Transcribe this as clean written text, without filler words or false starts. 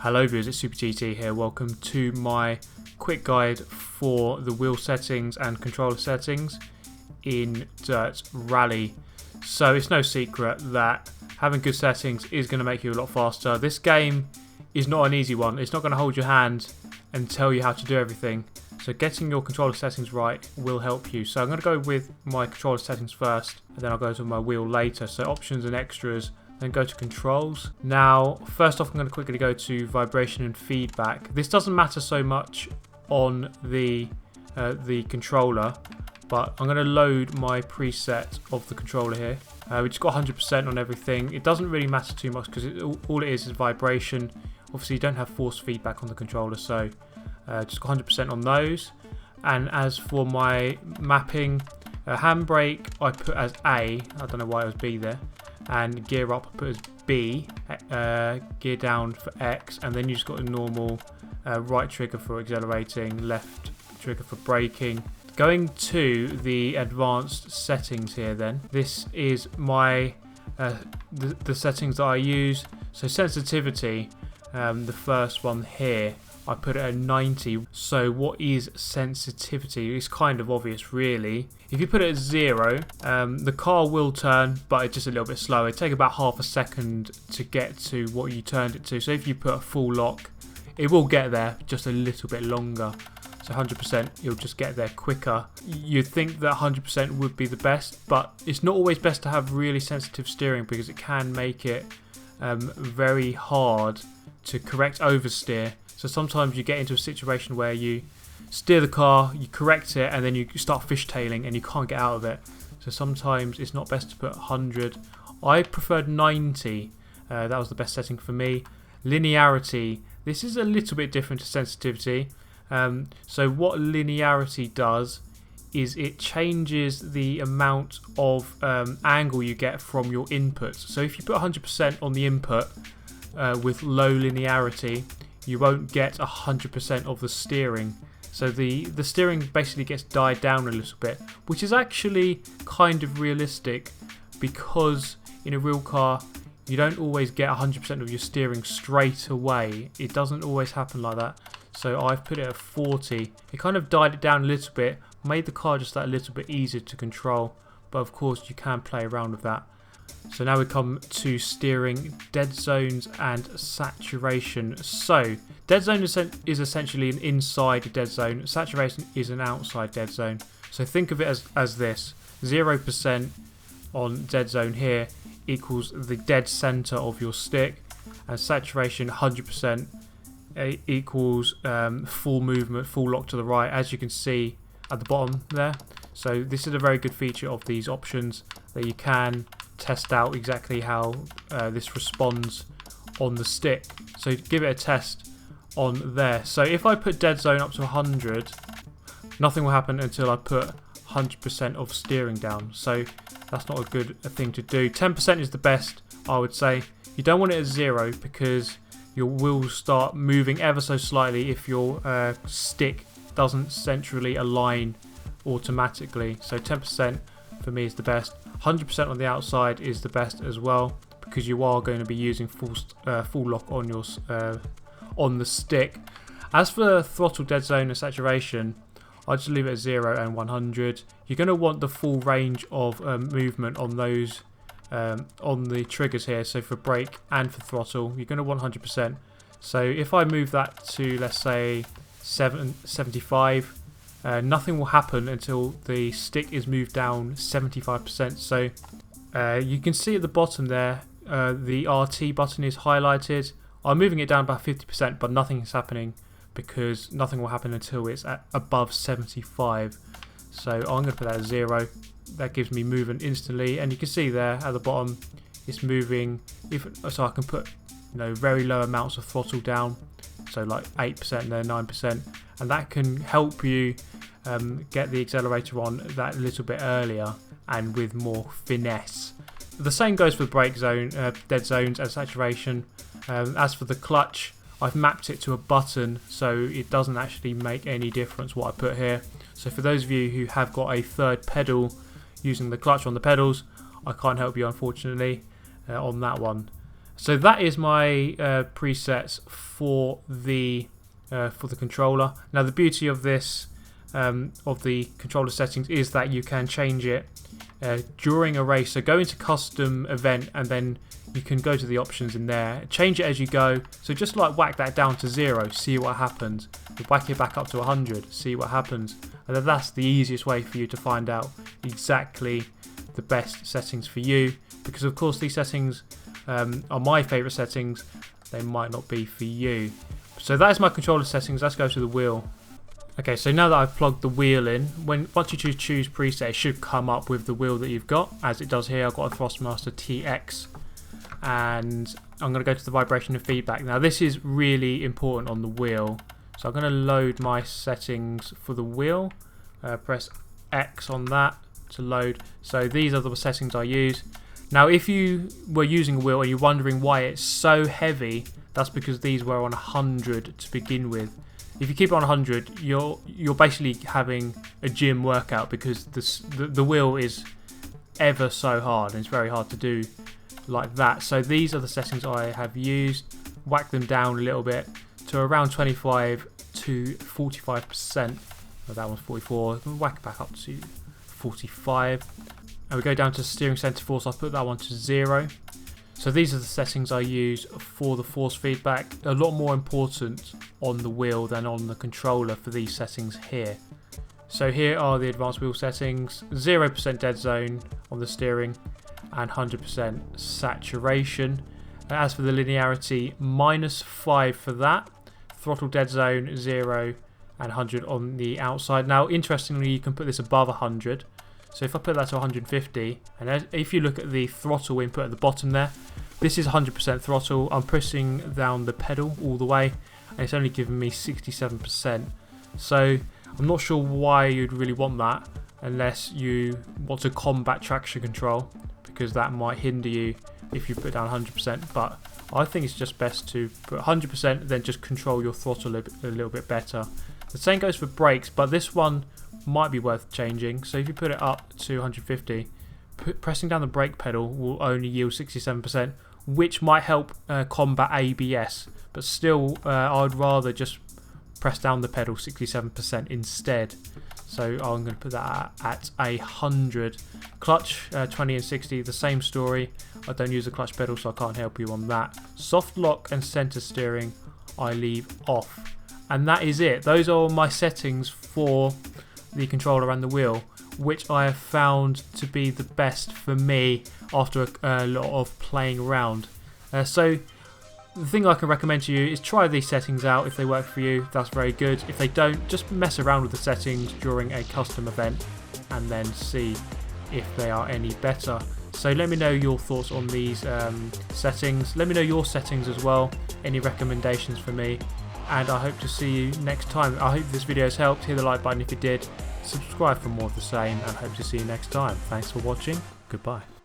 Hello viewers, it's Super GT here. Welcome to my quick guide for the wheel settings and controller settings in Dirt Rally. So it's no secret that having good settings is going to make you a lot faster. This game is not an easy one. It's not going to hold your hand and tell you how to do everything. So getting your controller settings right will help you. So I'm going to go with my controller settings first, and then I'll go to my wheel later. So options and extras, then go to controls. Now, first off, I'm going to quickly go to vibration and feedback. This doesn't matter so much on the controller, but I'm going to load my preset of the controller here. We've got 100% on everything. It doesn't really matter too much because all it is vibration. Obviously, you don't have force feedback on the controller, so just got 100% on those. And as for my mapping, handbrake I put as A. I don't know why it was B there. And gear up I put as B, gear down for X, and then you just got a normal right trigger for accelerating, left trigger for braking. Going to the advanced settings here then, this is my the settings that I use. So sensitivity, the first one here, I put it at 90. So what is sensitivity? It's kind of obvious really. If you put it at 0, the car will turn, but it's just a little bit slower. It'll take about half a second to get to what you turned it to. So if you put a full lock, it will get there just a little bit longer. So 100%, you'll just get there quicker. You'd think that 100% would be the best, but it's not always best to have really sensitive steering because it can make it very hard to correct oversteer. So sometimes you get into a situation where you steer the car, you correct it, and then you start fishtailing and you can't get out of it. So sometimes it's not best to put 100. I preferred 90. That was the best setting for me. Linearity. This is a little bit different to sensitivity. So what linearity does is it changes the amount of angle you get from your inputs. So if you put 100% on the input with low linearity, you won't get 100% of the steering. So the steering basically gets died down a little bit, which is actually kind of realistic because in a real car you don't always get 100% of your steering straight away. It doesn't always happen like that. So I've put it at 40. It kind of died it down a little bit, made the car just that little bit easier to control, but of course you can play around with that. So now we come to steering, dead zones and saturation. So dead zone is essentially an inside dead zone. Saturation is an outside dead zone. So think of it as this. 0% on dead zone here equals the dead center of your stick, and saturation 100% equals full movement, full lock to the right, as you can see at the bottom there. So this is a very good feature of these options, that you can test out exactly how this responds on the stick. So give it a test on there. So if I put dead zone up to 100, nothing will happen until I put 100% of steering down. So that's not a good thing to do. 10% is the best, I would say. You don't want it at 0 because your wheel will start moving ever so slightly if your stick doesn't centrally align automatically. So 10% for me is the best. 100% on the outside is the best as well, because you are going to be using full lock on your on the stick. As for throttle, dead zone and saturation, I just leave it at 0 and 100. You're going to want the full range of movement on those on the triggers here. So for brake and for throttle, you're going to want 100%. So if I move that to, let's say, 75, nothing will happen until the stick is moved down 75%. So you can see at the bottom there, the RT button is highlighted. I'm moving it down about 50%, but nothing is happening because nothing will happen until it's at above 75. So I'm going to put that at 0. That gives me movement instantly, and you can see there at the bottom it's moving. So I can put very low amounts of throttle down, so like 8% and then 9%, and that can help you get the accelerator on that little bit earlier and with more finesse. The same goes for brake zone, dead zones and saturation. As for the clutch, I've mapped it to a button, so it doesn't actually make any difference what I put here. So for those of you who have got a third pedal using the clutch on the pedals, I can't help you unfortunately on that one. So that is my presets for the controller. Now the beauty of this of the controller settings is that you can change it during a race. So go into custom event and then you can go to the options in there, change it as you go. So just like whack that down to 0, see what happens. Whack it back up to 100, see what happens. And then that's the easiest way for you to find out exactly the best settings for you, because of course these settings are my favourite settings, they might not be for you. So that is my controller settings. Let's go to the wheel. Okay, so now that I've plugged the wheel in, once you choose preset, it should come up with the wheel that you've got, as it does here. I've got a Thrustmaster TX, and I'm going to go to the vibration and feedback. Now this is really important on the wheel, so I'm going to load my settings for the wheel. Press X on that to load. So these are the settings I use. Now if you were using a wheel and you're wondering why it's so heavy, that's because these were on 100 to begin with. If you keep it on 100, you're basically having a gym workout, because the wheel is ever so hard and it's very hard to do like that. So these are the settings I have used. Whack them down a little bit to around 25 to 45%. Oh, that one's 44. Whack it back up to 45. And we go down to steering center force. I'll put that one to 0. So these are the settings I use for the force feedback. A lot more important on the wheel than on the controller for these settings here. So here are the advanced wheel settings. 0% dead zone on the steering and 100% saturation. As for the linearity, -5 for that. Throttle dead zone 0 and 100 on the outside. Now interestingly, you can put this above 100. So if I put that to 150, and if you look at the throttle input at the bottom there, this is 100% throttle. I'm pressing down the pedal all the way, and it's only giving me 67%. So I'm not sure why you'd really want that, unless you want to combat traction control, because that might hinder you if you put down 100%. But I think it's just best to put 100%, then just control your throttle a little bit better. The same goes for brakes, but this one might be worth changing. So if you put it up to 150, pressing down the brake pedal will only yield 67%, which might help combat ABS, but still I'd rather just press down the pedal 67% instead. So I'm going to put that at 100. Clutch 20 and 60, the same story. I don't use the clutch pedal, so I can't help you on that. Soft lock and center steering I leave off. And that is it. Those are my settings for the controller and the wheel, which I have found to be the best for me after a lot of playing around. So the thing I can recommend to you is try these settings out. If they work for you, that's very good. If they don't, just mess around with the settings during a custom event and then see if they are any better. So let me know your thoughts on these settings. Let me know your settings as well, any recommendations for me, and I hope to see you next time. I hope this video has helped. Hit the like button if it did, subscribe for more of the same, and hope to see you next time. Thanks for watching, goodbye.